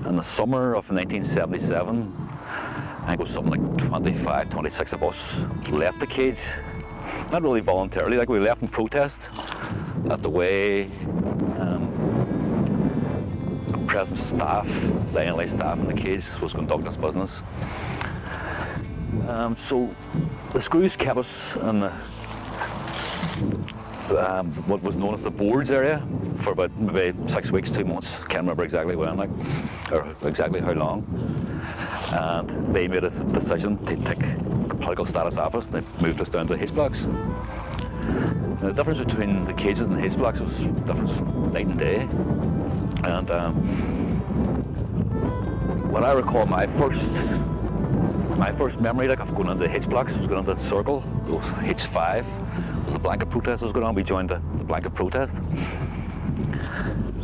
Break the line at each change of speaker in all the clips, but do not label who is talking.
in the summer of 1977, I think it was something like 25, 26 of us left the cage. Not really voluntarily, like we left in protest at the way present staff, the INLA staff in the cage, was conducting its business. So the screws kept us in the, what was known as the boards area for about maybe 6 weeks, 2 months. Can't remember exactly when, like, or exactly how long. And they made a decision to take our political status off us. They moved us down to the H blocks. Now, the difference between the cages and the H blocks was difference night and day. And when I recall my first memory, like, of going into the H blocks, was going into the circle. It was H5. It was the blanket protest was going on. We joined the blanket protest.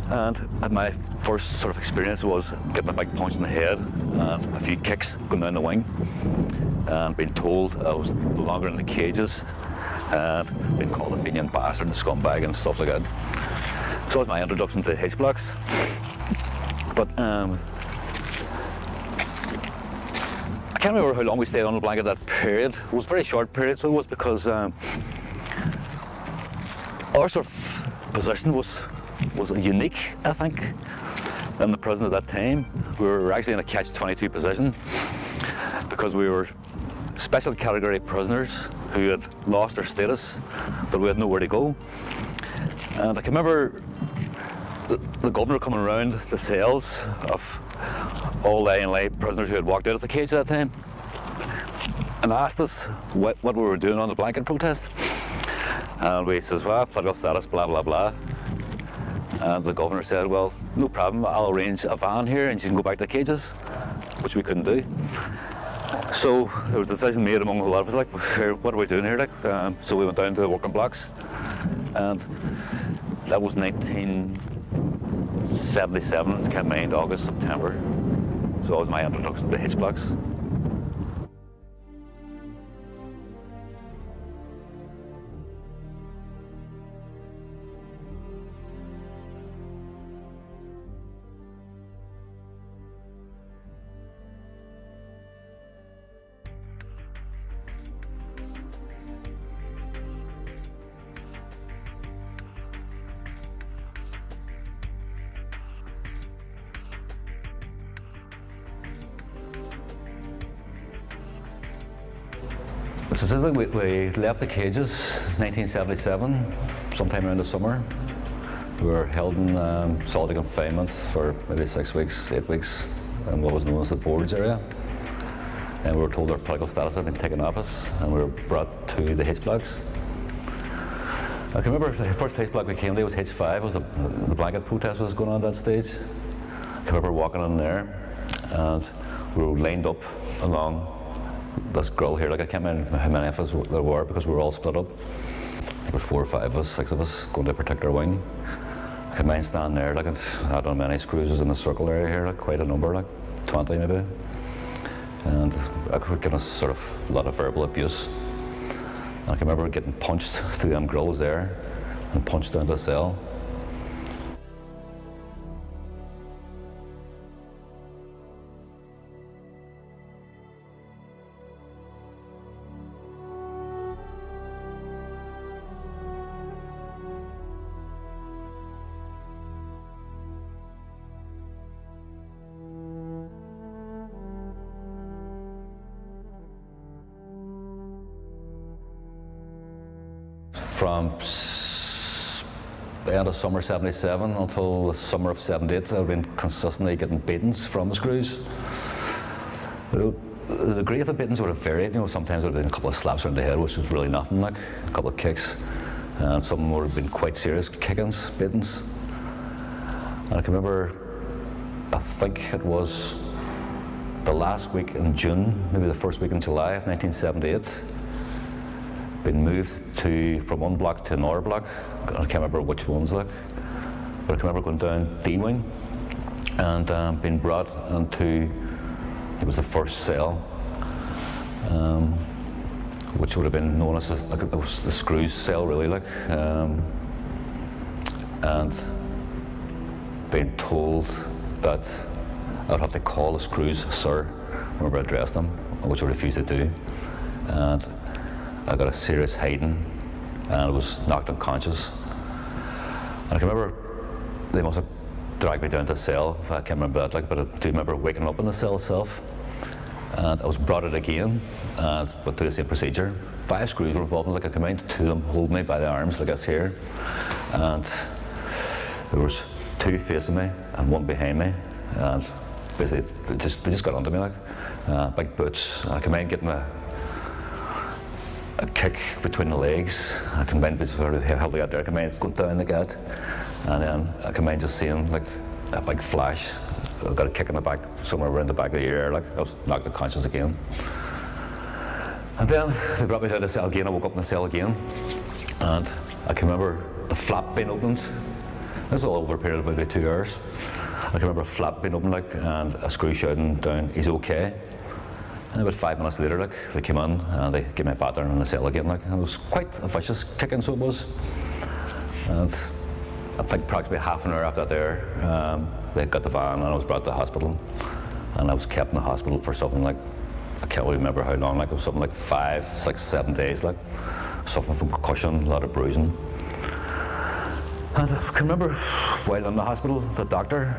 And my first sort of experience was getting a big punch in the head and a few kicks going down the wing, and being told I was no longer in the cages, and being called a Fenian bastard and a scumbag and stuff like that. So that was my introduction to H blocks. But I can't remember how long we stayed on the blanket that period. It was a very short period, so it was because our sort of position was unique, I think, in the prison at that time. We were actually in a catch-22 position because we were special category prisoners who had lost their status, but we had nowhere to go. And I can remember the governor coming around the cells of all the INLA prisoners who had walked out of the cage at that time and asked us what we were doing on the blanket protest. And we says, well, political status, blah, blah, blah. And the governor said, well, no problem, I'll arrange a van here and you can go back to the cages, which we couldn't do. So there was a decision made among a lot of us, like, what are we doing here? Like, so we went down to the working blocks, and that was 1977, it came in August, September. So that was my introduction to H blocks. So we left the cages 1977, sometime around the summer. We were held in solitary confinement for maybe 6 weeks, 8 weeks in what was known as the boards area. And we were told our political status had been taken off us, and we were brought to the H blocks. I can remember the first H block we came to was H5. It was the blanket protest was going on at that stage. I can remember walking in there, and we were lined up along this grill here. Like, I can't remember how many of us there were because we were all split up. There was 4 or 5 of us, 6 of us going to protect our wing. I can mind standing there, like, I don't know, many screws in the circle area here, like, quite a number, like 20 maybe. And I could get a sort of a lot of verbal abuse. And I can remember getting punched through them grills there and punched down the cell. From the end of summer 77 until the summer of 78, I've been consistently getting beatings from the screws. The degree of the beatings would have varied. You know, sometimes it would have been a couple of slaps around the head, which was really nothing, like a couple of kicks, and some would have been quite serious kickings, beatings. And I can remember, I think it was the last week in June, maybe the first week in July of 1978. Been moved from one block to another block. I can't remember which ones, like, but I can remember going down D wing and being brought into, it was the first cell, which would have been known as like, it was the screws cell, really, like, and being told that I'd have to call the screws sir whenever I dressed them, which I refused to do. And I got a serious hiding and I was knocked unconscious. And I can remember they must have dragged me down to the cell. I can't remember that, like, but I do remember waking up in the cell itself. And I was brought out again, and went through the same procedure. 5 screws were involved, like I came out, 2 of them hold me by the arms, like this here. And there was 2 facing me and 1 behind me. And basically, they just got onto me, like, big boots. I came in getting a kick between the legs. I came in, held it out there, I came in, going down like that. And then I came in just seeing like a big flash. I got a kick in the back, somewhere around the back of the ear, like I was knocked unconscious again. And then they brought me down to the cell again. I woke up in the cell again, and I can remember the flap being opened. This was all over a period of about 2 hours. I can remember a flap being opened, like, and a screw shouting down, "He's okay." And about 5 minutes later, like, they came in and they gave me a battering in the cell again, like, and it was quite a vicious kicking, so it was. And I think approximately half an hour after that there, they got the van and I was brought to the hospital. And I was kept in the hospital for something like, I can't really remember how long, like it was something like 5, 6, 7 days, like, suffering from concussion, a lot of bruising. And I can remember while in the hospital, the doctor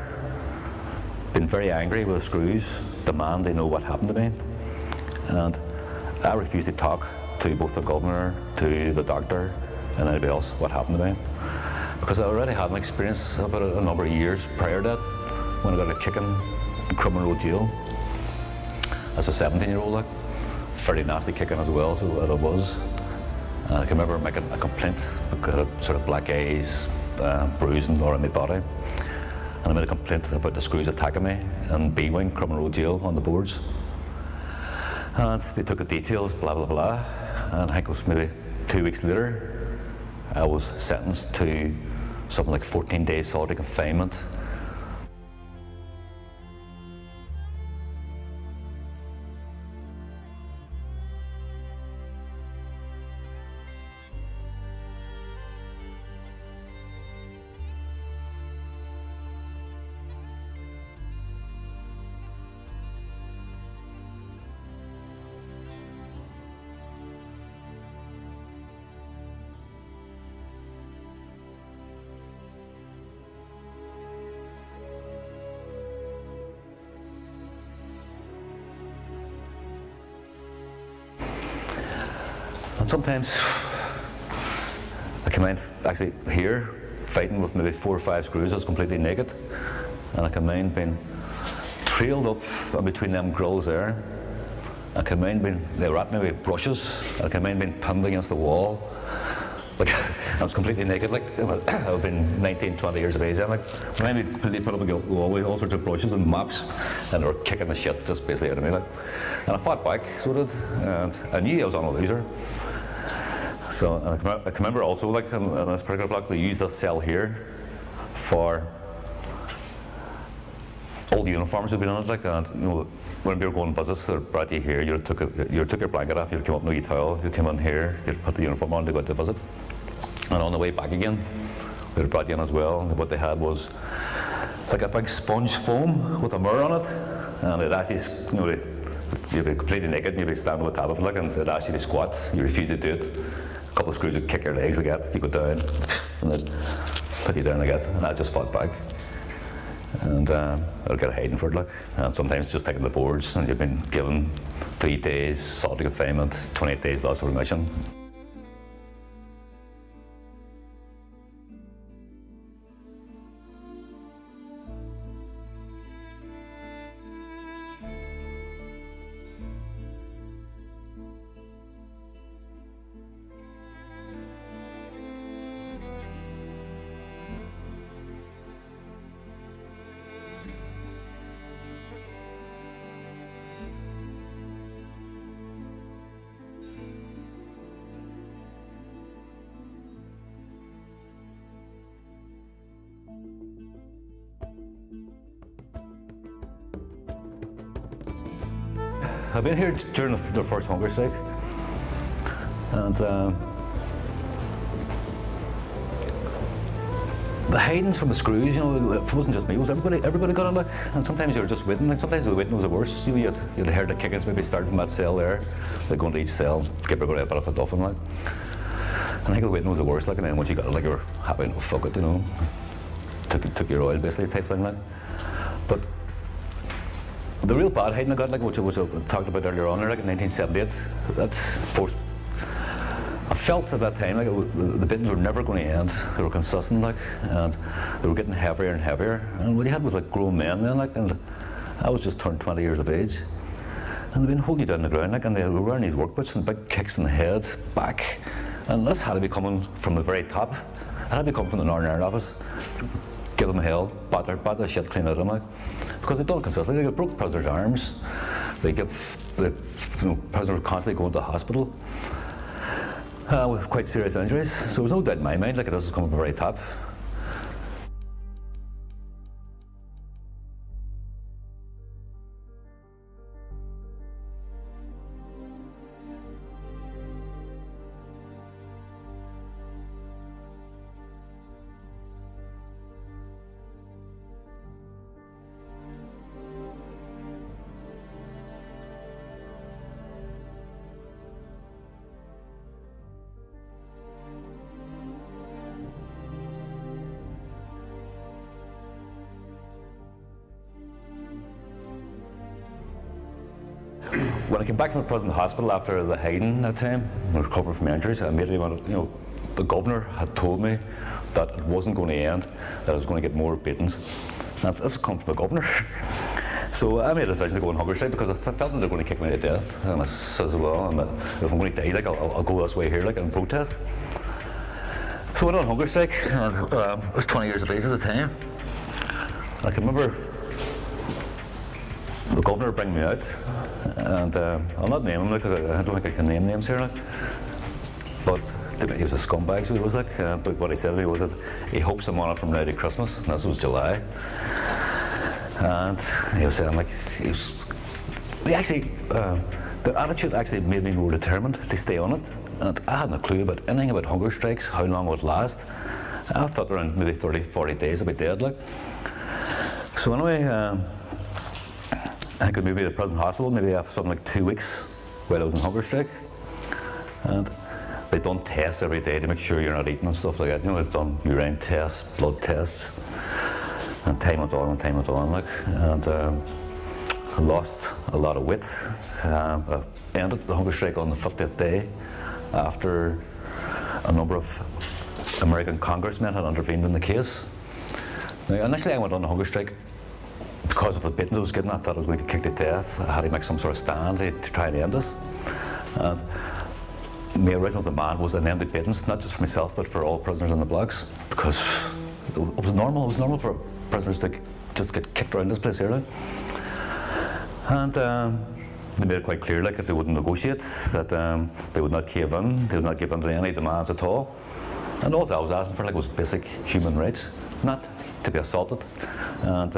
been very angry with the screws, demanding to know what happened to me. And I refused to talk to both the governor, to the doctor, and anybody else what happened to me. Because I already had an experience about a number of years prior to that, when I got a kicking in Crumlin Road Jail. As a 17-year-old, like, fairly nasty kicking as well, so it was. And I can remember making a complaint because I had sort of black eyes, bruising all around my body. And I made a complaint about the screws attacking me in B-Wing, Crumlin Road Jail, on the boards. And they took the details, blah, blah, blah. And I think it was maybe 2 weeks later, I was sentenced to something like 14 days solitary confinement. And sometimes I come in actually here fighting with maybe 4 or 5 screws. I was completely naked, and I come in being trailed up in between them grills there. I come in being, they were at me with brushes. I come in being pinned against the wall. Like, I was completely naked, like, I've been 19, 20 years of age then, like, when I completely put up against the wall with all sorts of brushes and mops, and they were kicking the shit just basically out of me, like. And I fought back, so I did, and I knew I was on a loser. So, and I can remember also, like, in this particular block, they used this cell here for all the uniforms had been on it, like, and, you know, when we were going visits, they brought you here, you took your blanket off, you'd come up with your towel, you'd come in here, you'd put the uniform on to go to visit. And on the way back again, they brought you in as well, and what they had was like a big sponge foam with a mirror on it, and it actually, you know, you'd be completely naked, and you'd be standing on the top of it, like, and they'd ask you to squat, you refuse to do it. A couple of screws would kick your legs like that, you go down, and they'd put you down like that, and I just fought back. And I'd get a hiding for it, like, and sometimes just taking the boards, and you've been given 3 days solitary confinement, 28 days loss of remission. I've been here during the first hunger strike, and the hidings from the screws, you know, it wasn't just me, it was everybody got it, like, and sometimes you were just waiting, like, sometimes the waiting was the worst. You'd hear the kickings maybe starting from that cell there, like going to each cell, give everybody a bit of a duffing, like. And I think the waiting was the worst, like, and then once you got it, like, you were happy enough, fuck it, you know. Took your oil, basically, type thing, like. But the real bad hiding I got, like, which I talked about earlier on, like in 1978, that's forced. I felt at that time like the biddings were never going to end. They were consistent, like, and they were getting heavier and heavier. And what you had was like grown men then, like, and I was just turned 20 years of age. And they'd been holding you down the ground, like, and they were wearing these work boots and big kicks in the head, back. And this had to be coming from the very top. It had to be coming from the Northern Ireland office. Give them hell, bat the shit clean out of them, like. Because they'd done it consistently. They broke prisoners' arms. They give the prisoners constantly going to the hospital. With quite serious injuries, so there was no doubt in my mind like this was coming from the very top. When I came back from the prison hospital after the hiding that time, recovering from injuries, I immediately went, you know, the governor had told me that it wasn't going to end, that I was going to get more beatings. And this has come from the governor. So I made a decision to go on hunger strike because I felt that they were going to kick me to death. And I said, well, if I'm going to die, like, I'll go this way here, like, and protest. So I went on hunger strike, and I was 20 years of age at the time. I can remember the governor bring me out, and I'll not name him because I don't think I can name names here, like. But he was a scumbag, so he was like. But what he said to me was that he hopes I'm on it from now to Christmas, and this was July. And he was saying, like, their attitude actually made me more determined to stay on it. And I had no clue about anything about hunger strikes, how long it would last. I thought around maybe 30, 40 days I'd be dead, like. So anyway, I could maybe at a prison hospital, maybe after something like 2 weeks while I was on hunger strike. And they'd done tests every day to make sure you're not eating and stuff like that. You know, they'd done urine tests, blood tests, and time went on, like. And I lost a lot of weight. I ended the hunger strike on the 50th day after a number of American congressmen had intervened in the case. Now, initially I went on the hunger strike because of the beatings I was getting. I thought I was going to get kicked to death. I had to make some sort of stand to try and end this. And my original demand was an end to beatings, not just for myself, but for all prisoners in the blocks, because it was normal. It was normal for prisoners to just get kicked around this place here, like. And they made it quite clear, like, that they wouldn't negotiate, that they would not cave in, they would not give in to any demands at all. And all I was asking for, like, was basic human rights, not to be assaulted. And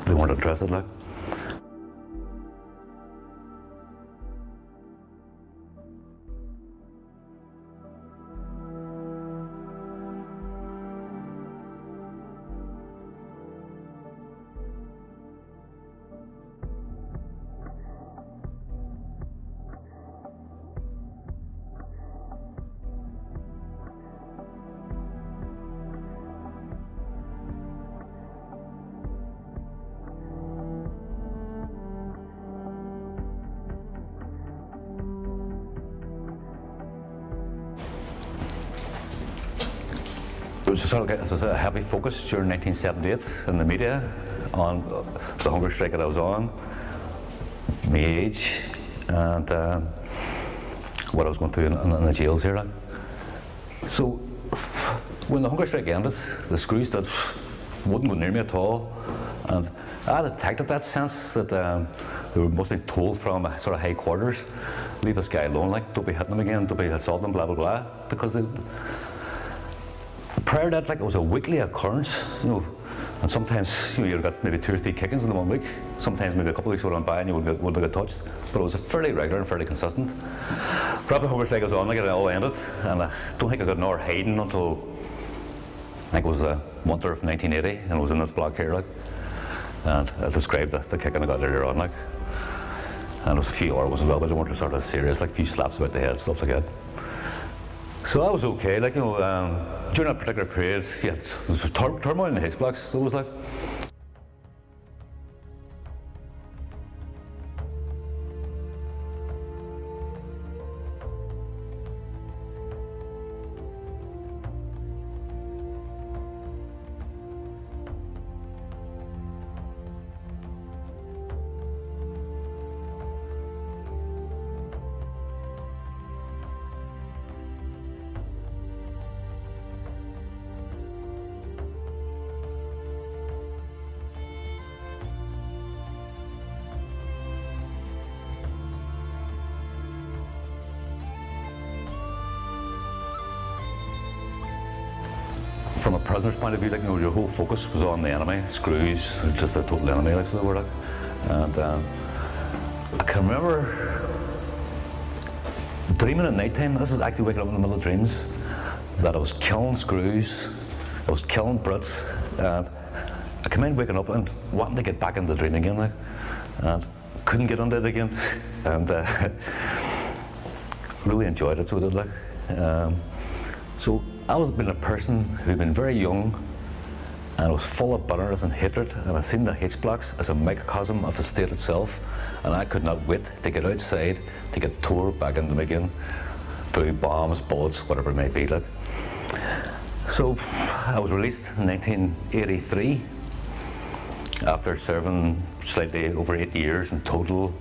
they weren't interested, like. There was sort of a heavy focus during 1978 in the media on the hunger strike that I was on, my age, and what I was going through in the jails here. So when the hunger strike ended, the screws that wouldn't go near me at all, and I had detected that sense that they must have been told from sort of high quarters, leave this guy alone, like, don't be hitting him again, don't be assaulting him, blah blah blah, because prior to that, like, it was a weekly occurrence. You know, And sometimes you've got maybe 2 or 3 kickings in the 1 week. Sometimes maybe a couple of weeks would run by and you wouldn't get touched. But it was fairly regular and fairly consistent. But after hunger strike was on, it all ended. And I don't think I got another hiding until I think it was the winter of 1980, and I was in this block here, like. And I described the kicking I got earlier on, like. And it was a few hours as well, but they weren't sort of serious, like a few slaps about the head, stuff like that. So that was okay, like, during that particular period, yeah, there was turmoil in the H blocks, so it was like. From a prisoner's point of view, like, your whole focus was on the enemy, screws, just a total enemy, like, so they were, like. And I can remember dreaming at night time. This is actually waking up in the middle of dreams, that I was killing screws, I was killing Brits, and I came in waking up and wanting to get back into the dream again, like, and couldn't get into it again, and really enjoyed it, so I did, like. So I was been a person who'd been very young and I was full of bitterness and hatred, and I seen the H blocks as a microcosm of the state itself, and I could not wait to get outside to get tore back into them again through bombs, bullets, whatever it may be, like. So I was released in 1983 after serving slightly over 8 years in total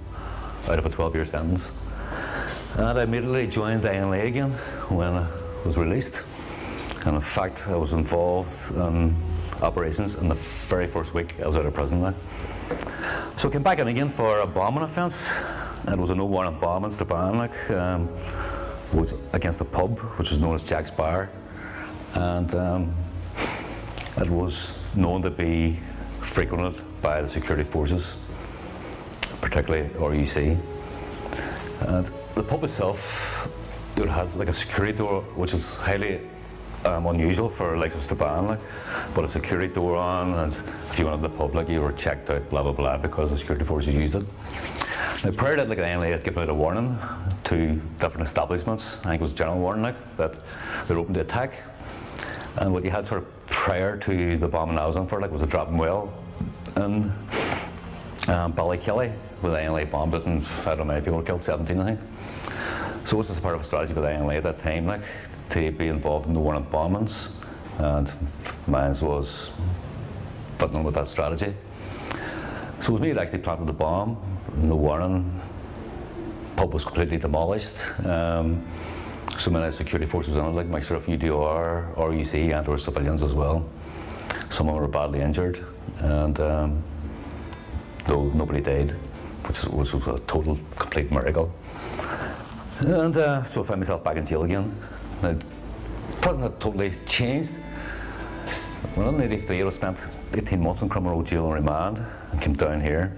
out of a 12-year sentence, and I immediately joined the INLA again when I was released. And in fact, I was involved in operations in the very first week I was out of prison now. So I came back in again for a bombing offence. It was a no-warrant bomb in Strabane, like, was against a pub which was known as Jack's Bar, and it was known to be frequented by the security forces, particularly RUC. And the pub itself, you would have like a security door, which is highly unusual for like Strabane, like, but a security door on, and if you went into the pub, like, you were checked out, blah blah blah, because the security forces used it. Now prior to that, like, the INLA had given out a warning to different establishments. I think it was a general warning, like, that they're open to attack. And what you had sort of prior to the bombing I was on for, like, was a dropping well in Ballykelly, where the INLA bombed it, and I don't know how many people were killed, 17 I think. So this was part of a strategy by the INLA at that time, like, to be involved in the warrant bombings, and mine was fitting in with that strategy. So it was me that actually planted the bomb, no warning. Pub was completely demolished. So many security forces on it, like mixture of UDR, RUC, and or civilians as well. Some of them were badly injured, and though nobody died, which was a total, complete miracle. And so I found myself back in jail again. Now, prison had totally changed. When I was in '83, I spent 18 months in Criminal Road Jail on remand and came down here.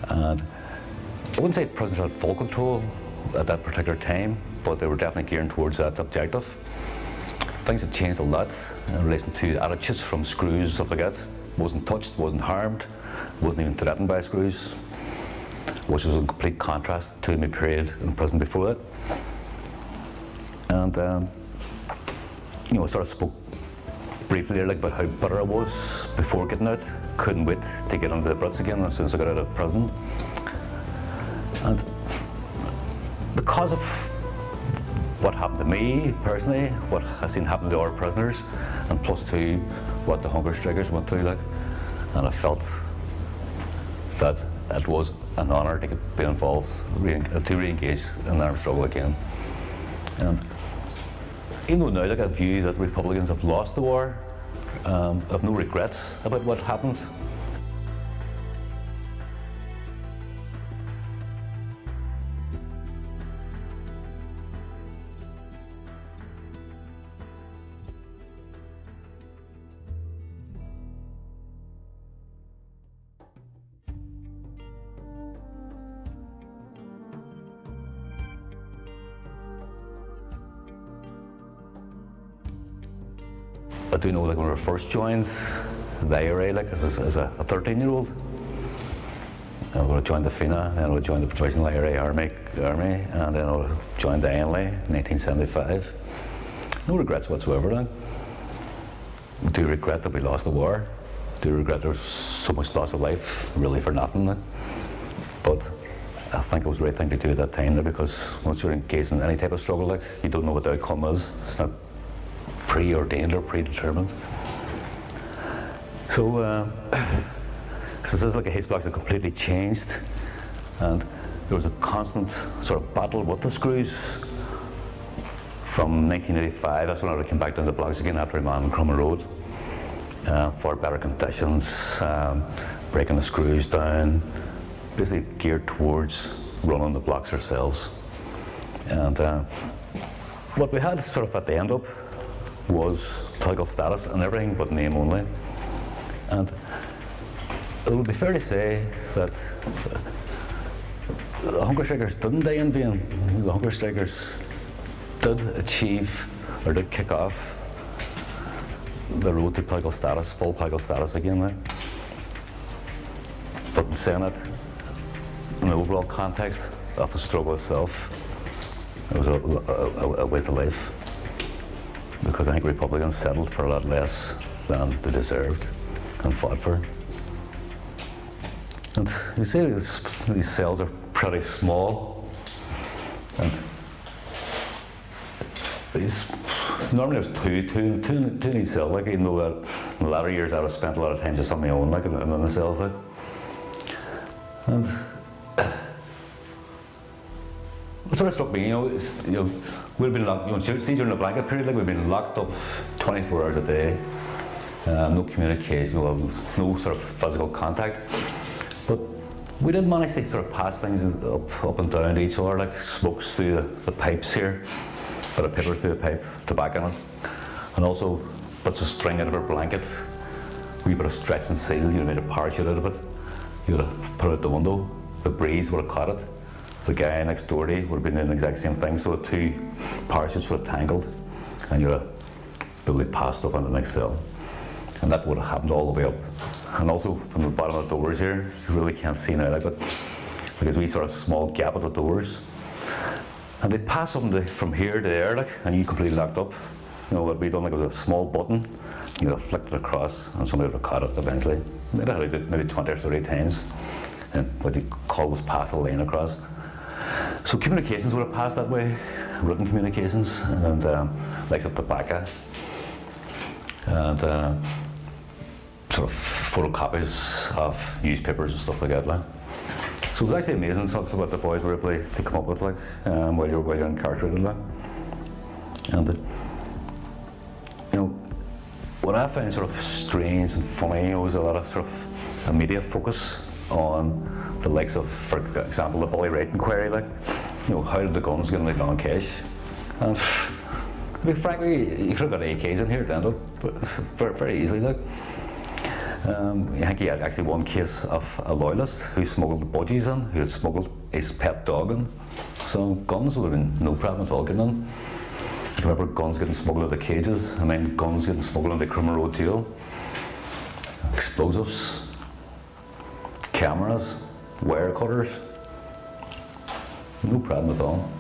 And I wouldn't say prisoners had full control at that particular time, but they were definitely gearing towards that objective. Things had changed a lot in relation to attitudes from screws and stuff like that. Wasn't touched, wasn't harmed, wasn't even threatened by screws, which was in complete contrast to my period in prison before that. And you know, I sort of spoke briefly there, like, about how bitter I was before getting out. Couldn't wait to get into the Brits again as soon as I got out of prison. And because of what happened to me personally, what I seen happen to our prisoners, and plus to what the hunger strikers went through, like, and I felt that it was an honour to be involved, to re-engage in the armed struggle again. And even though now, like, I view that Republicans have lost the war, I have no regrets about what happened. I do know, like, when we first joined the IRA, like, as a 13-year-old, I would have joined the FINA, then I would have joined the Provisional IRA Army, and then I would have joined the INLA in 1975. No regrets whatsoever, like. I do regret that we lost the war. I do regret there was so much loss of life, really for nothing, like. But I think it was the right thing to do at that time, like, because once you're engaged in any type of struggle, like, you don't know what the outcome is. It's not preordained or predetermined. So, so this is like a H blocks that completely changed, and there was a constant sort of battle with the screws from 1985. That's when I came back down the blocks again after a man on Crummer Road for better conditions, breaking the screws down, basically geared towards running the blocks ourselves. And what we had sort of at the end up was political status and everything but name only. And it would be fair to say that the hunger strikers didn't die in vain. The hunger strikers did achieve, or did kick off, the road to political status, full political status again. Right? But in saying it, in the overall context of the struggle itself, it was a waste of life, because I think Republicans settled for a lot less than they deserved and fought for. And you see these cells are pretty small, and these, normally there's two in each cell, like, even though that in the latter years I would have spent a lot of time just on my own, like, in the cells, like. And what sort of struck me, we've been locked, see during the blanket period, like, we've been locked up 24 hours a day, no communication, no sort of physical contact. But we did manage to sort of pass things up and down to each other, like smokes through the pipes here, bit of paper through the pipe, tobacco in it, and also bits of string out of our blanket, a wee bit of stretch and seal. You'd have made a parachute out of it, you would have put it out the window, the breeze would have caught it, the guy next door to you would have been doing the exact same thing, so the two parachutes would have tangled, and you'd have probably passed up on the next cell. And that would have happened all the way up. And also from the bottom of the doors here, you really can't see now, like, but because we sort of small gap at the doors, and they pass something from here to there, like, and you completely locked up. What we done, like, was a small button, you'd have flicked it across, and somebody would have caught it eventually. They'd have had it maybe 20 or 30 times, and what they call was pass a line across. So communications would have passed that way, written communications, and likes of tobacco, and sort of photocopies of newspapers and stuff like that. Like. So it was actually amazing stuff what the boys were able to come up with, like, while you're incarcerated. Like. And what I found sort of strange and funny was a lot of sort of media focus on the likes of, for example, the Bully Right inquiry. Like, how did the guns get in the gun cache? And to be frankly, you could have got AKs in here at the end of it, very, very easily. Like. I think he had actually one case of a loyalist who smuggled budgies in, who had smuggled his pet dog in. So guns would have been no problem at all getting in. I remember guns getting smuggled into cages, and then guns getting smuggled into Crummer Road jail. Explosives, cameras, wire cutters. No problem at all.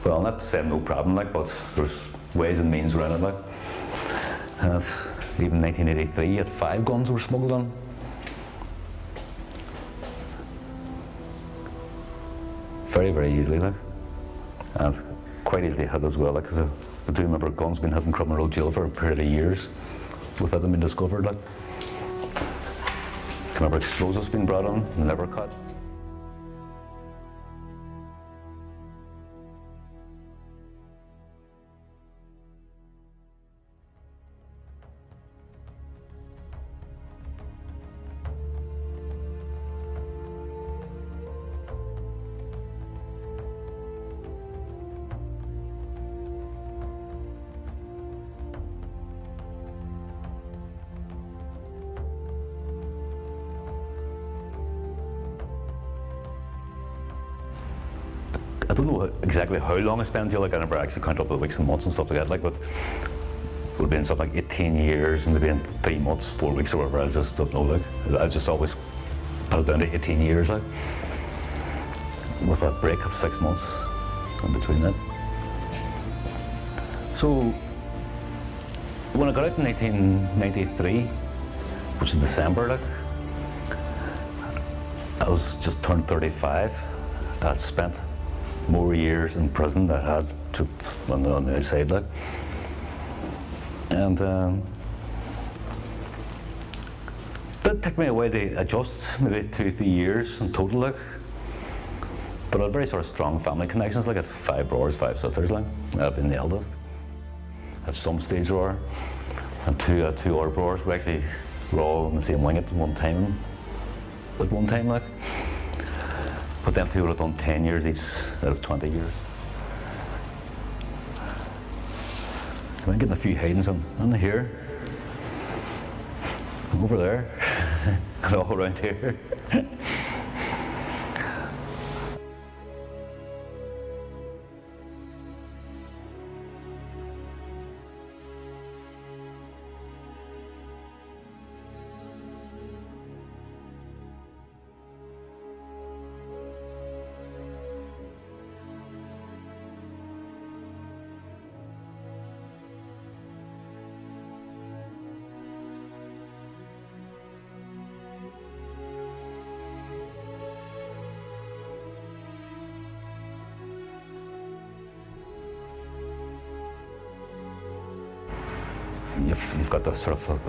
Well, not to say no problem, like, but there's ways and means around it, like. And even 1983, you had 5 guns were smuggled in. Very, very easily, like. And quite easily hid as well, like, because I do remember guns being hid in Crummer Road jail for a period of years without them being discovered, like. I remember explosives being brought in, never caught. I don't know exactly how long I spent in jail, like, I never actually counted up the weeks and months and stuff like that, like, but would have been something like 18 years and maybe in 3 months, 4 weeks or whatever. I just don't know. Like, I just always put it down to 18 years, like, with a break of 6 months in between that. So when I got out in 1993, which is December, like, I was just turned 35. I'd spent more years in prison than I had to on the outside, like. And it took me a while to adjust, maybe 2-3 years in total, like. But I had very sort of strong family connections, like I had 5 brothers, 5 sisters, like. I've been the eldest. At some stage we were, and two other brothers. We actually were all in the same wing at one time, like. But them two would have done 10 years each out of 20 years. I'm getting a few hidings in here, over there, and all around here. You've got the sort of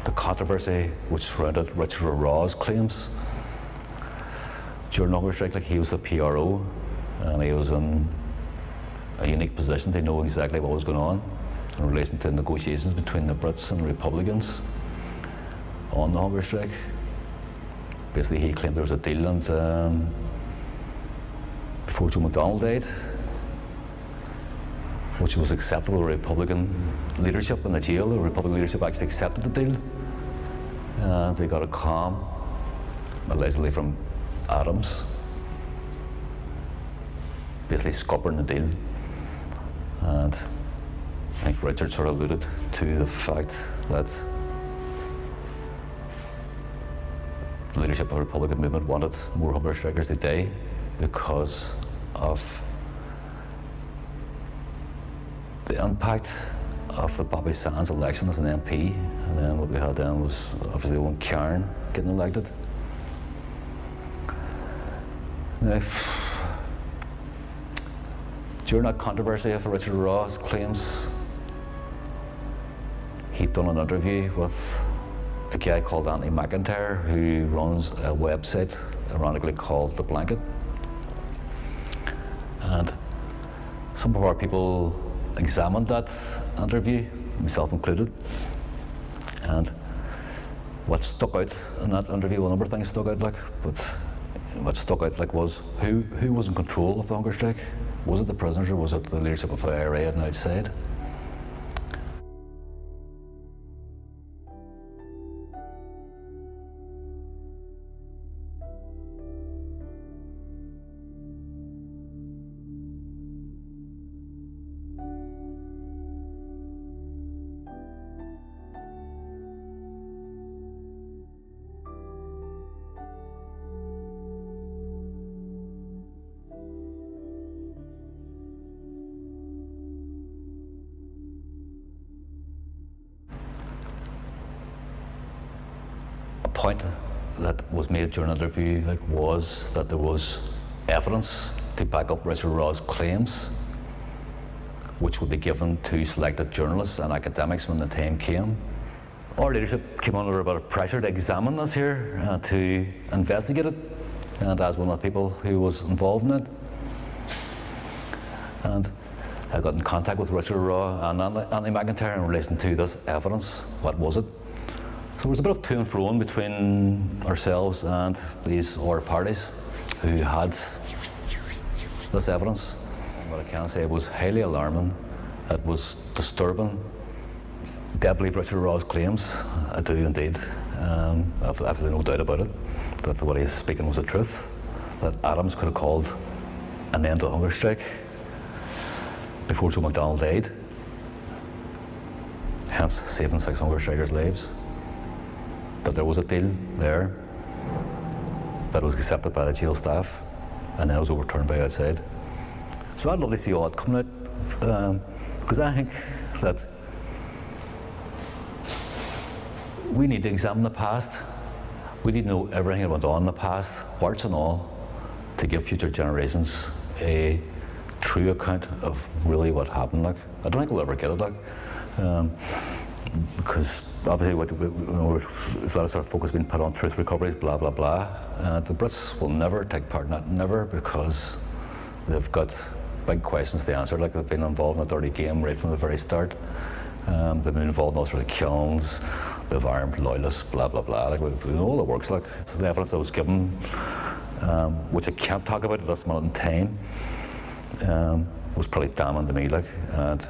the controversy which surrounded Richard O'Raw's claims during the hunger strike. Like, he was a PRO, and he was in a unique position to know exactly what was going on in relation to negotiations between the Brits and Republicans on the hunger strike. Basically, he claimed there was a deal, and before Joe McDonnell died, which was acceptable to Republican leadership in the jail. The Republican leadership actually accepted the deal. And we got a calm, allegedly from Adams, basically scuppering the deal. And I think Richard sort of alluded to the fact that the leadership of the Republican movement wanted more hunger strikers to die because of the impact of the Bobby Sands election as an MP, and then what we had then was obviously Owen Cairn getting elected. Now, during that controversy of Richard O'Raw's claims, he'd done an interview with a guy called Anthony McIntyre, who runs a website ironically called The Blanket. And some of our people examined that interview, myself included, and what stuck out in that interview, well, a number of things stuck out, like, but what stuck out like was who was in control of the hunger strike. Was it the prisoners, or was it the leadership of the IRA and outside? Point that was made during the interview was that there was evidence to back up Richard O'Raw's claims, which would be given to selected journalists and academics when the time came. Our leadership came under a bit of pressure to examine this here, to investigate it, and as one of the people who was involved in it. And I got in contact with Richard O'Raw and Anthony McIntyre in relation to this evidence. What was it? So there was a bit of to and fro between ourselves and these other parties who had this evidence. And what I can say was highly alarming. It was disturbing. Do I believe Richard O'Raw's claims? I do indeed. I've absolutely no doubt about it, that what he is speaking was the truth, that Adams could have called an end to the hunger strike before Joe McDonnell died. hence saving 6 hunger strikers' lives. That there was a deal there that was accepted by the jail staff, and then it was overturned by outside. So I'd love to see all that coming out, because I think that we need to examine the past. We need to know everything that went on in the past, warts and all, to give future generations a true account of really what happened. Like, I don't think we'll ever get it, like, because obviously there's a lot of sort of focus being put on truth recoveries, blah blah blah. The Brits will never take part in that, never, because they've got big questions to answer. Like, they've been involved in a dirty game right from the very start. They've been involved in all sorts of killings. They've armed loyalists, blah blah blah. Like, we know all the works. Like, so the evidence that was given, which I can't talk about at this moment in time, was pretty damning to me. Like, and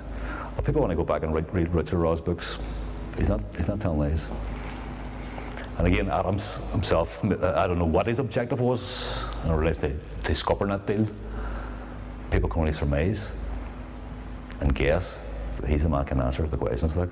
if people want to go back and read Richard Raw's books, he's not telling lies. And again, Adams himself, I don't know what his objective was in relation to scuppering that deal. People can only surmise and guess. But he's the man who can answer the questions. Like.